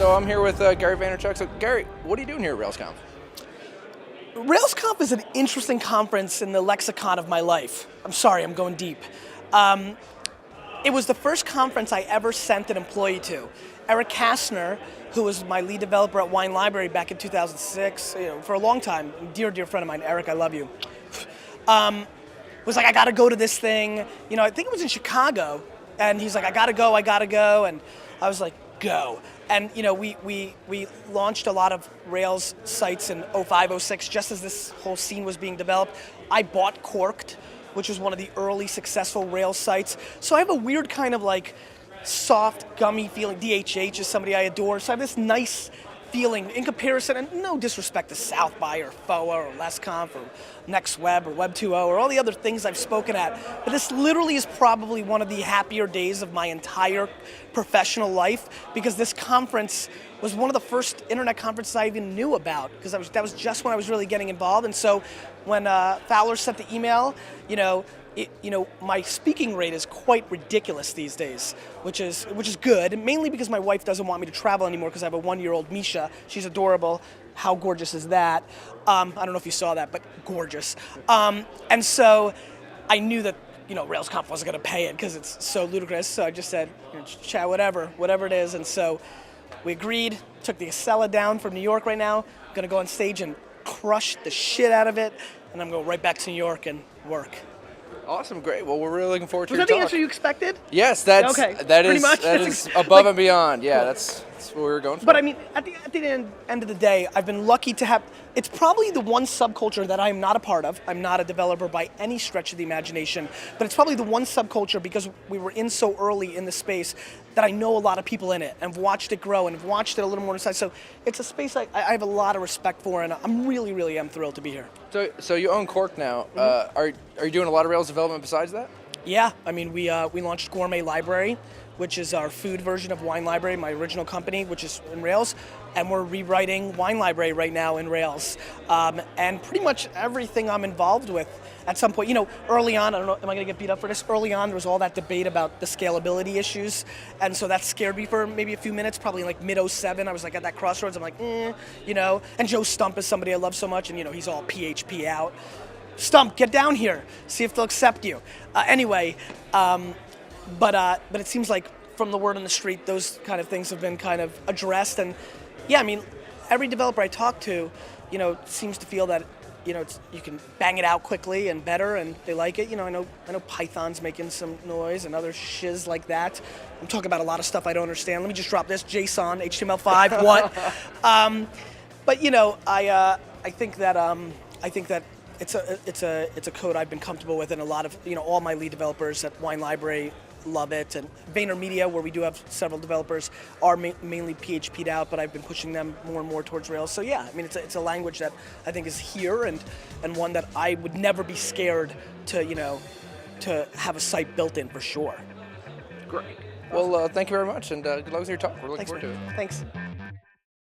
So I'm here with Gary Vaynerchuk. So Gary, what are you doing here at RailsConf? RailsConf is an interesting conference in the lexicon of my life. I'm sorry, I'm going deep. It was the first conference I ever sent an employee to. Eric Kastner, who was my lead developer at Wine Library back in 2006, for a long time, dear friend of mine, Eric, I love you, was like, I gotta go to this thing. I think it was in Chicago, and he's like, I gotta go, and I was like, go. And we launched a lot of Rails sites in 05, 06, just as this whole scene was being developed. I bought Corked, which was one of the early successful Rails sites. So I have a weird kind of like soft, gummy feeling. DHH is somebody I adore. So I have this nice feeling in comparison, and no disrespect to South by or FOA or RailsConf or NextWeb or Web 2.0 or all the other things I've spoken at, but this literally is probably one of the happier days of my entire professional life, because this conference was one of the first internet conferences I even knew about, because that was just when I was really getting involved. And so when Fowler sent the email, my speaking rate is quite ridiculous these days, which is good, mainly because my wife doesn't want me to travel anymore because I have a 1-year-old Misha. She's adorable. How gorgeous is that? I don't know if you saw that, but gorgeous. And so I knew that RailsConf wasn't going to pay it because it's so ludicrous. So I just said, chat, whatever it is. And so we agreed. Took the Acela down from New York right now. Going to go on stage and crush the shit out of it, and I'm going right back to New York and work. Awesome, great. Well, we're really looking forward to Was your that the talk. answer you expected? Yes, that is above and beyond. Yeah, that's what we were going for. But I mean, at the end of the day, I've been lucky to have. It's probably the one subculture that I'm not a part of. I'm not a developer by any stretch of the imagination, but it's probably the one subculture, because we were in so early in the space, that I know a lot of people in it and have watched it grow and have watched it a little more inside. So it's a space I have a lot of respect for, and I'm really am thrilled to be here. So you own Cork now. Mm-hmm. Are you doing a lot of Rails development besides that? Yeah, I mean, we launched Gourmet Library, which is our food version of Wine Library, my original company, which is in Rails, and we're rewriting Wine Library right now in Rails. And pretty much everything I'm involved with at some point, early on, I don't know, am I going to get beat up for this? Early on, there was all that debate about the scalability issues, and so that scared me for maybe a few minutes, probably like mid-07, I was like at that crossroads, I'm like, and Joe Stump is somebody I love so much, and he's all PHP out. Stump, get down here, see if they'll accept you. But it seems like from the word on the street, those kind of things have been kind of addressed. And yeah, I mean, every developer I talk to, seems to feel that, you can bang it out quickly and better, and they like it. I know Python's making some noise and other shiz like that. I'm talking about a lot of stuff I don't understand. Let me just drop this: JSON, HTML5, what? But I think that it's a code I've been comfortable with, and a lot of all my lead developers at Wine Library love it, and VaynerMedia, where we do have several developers, are mainly PHP'd out, but I've been pushing them more and more towards Rails. So yeah, I mean, it's a language that I think is here, and one that I would never be scared to have a site built in, for sure. Great. Well, thank you very much, and good luck with your talk. We're looking forward to it. Thanks.